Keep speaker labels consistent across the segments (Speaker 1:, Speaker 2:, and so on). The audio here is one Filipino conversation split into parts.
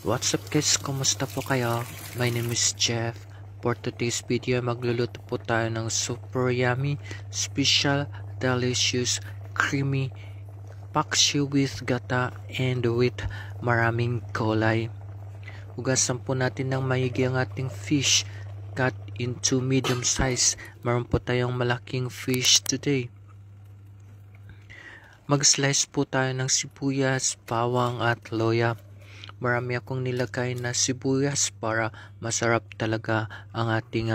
Speaker 1: What's up guys, kumusta po kayo? My name is Jeff. For today's video, magluluto po tayo ng super yummy, special, delicious, creamy paksiw with gata and with maraming gulay. Hugasan po natin ng maigi ang ating fish, cut into medium size. Meron po tayong malaking fish today. Mag-slice po tayo ng sibuyas, bawang at loya. Marami akong nilagay na sibuyas para masarap talaga ang ating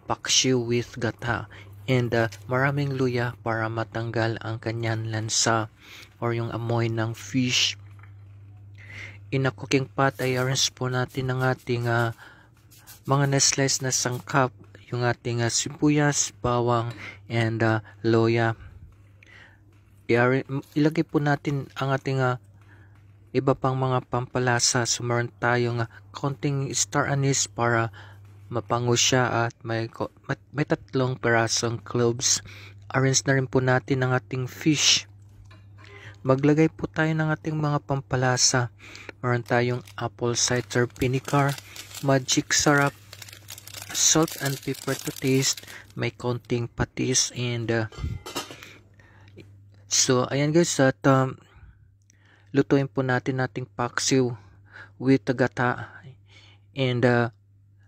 Speaker 1: paksiw with gata. And maraming luya para matanggal ang kanyang lansa or yung amoy ng fish. In a cooking pot ay arrange po natin ang ating mga na-slice na sangkap, yung ating sibuyas, bawang, and loya. Ilagay po natin ang ating iba pang mga pampalasa. So meron tayong konting star anise para mapango siya at may 3 perasong cloves. Arrange na rin po natin ang ating fish. Maglagay po tayo ng ating mga pampalasa. Meron tayong apple cider vinegar, magic syrup, salt and pepper to taste, may konting patis, and so ayan guys, at lutuin po natin ating paksiw with gata, and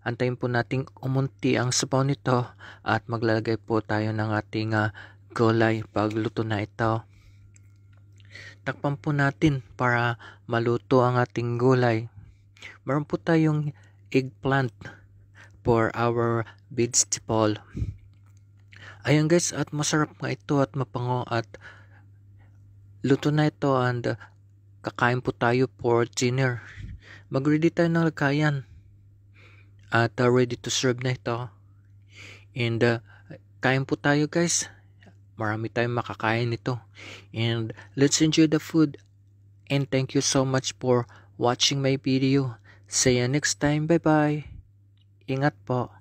Speaker 1: antayin po nating umunti ang sabaw nito at maglalagay po tayo ng ating gulay pag luto na ito. Takpan po natin para maluto ang ating gulay. Meron po tayong eggplant for our vegetable. Ayan guys, at masarap nga ito at mapango, at luto na ito, and kakain po tayo for dinner. Mag-ready tayo ng lagayan at ready to serve na ito. And kain po tayo guys. Marami tayong makakain nito. And let's enjoy the food. And thank you so much for watching my video. See you next time. Bye bye. Ingat po.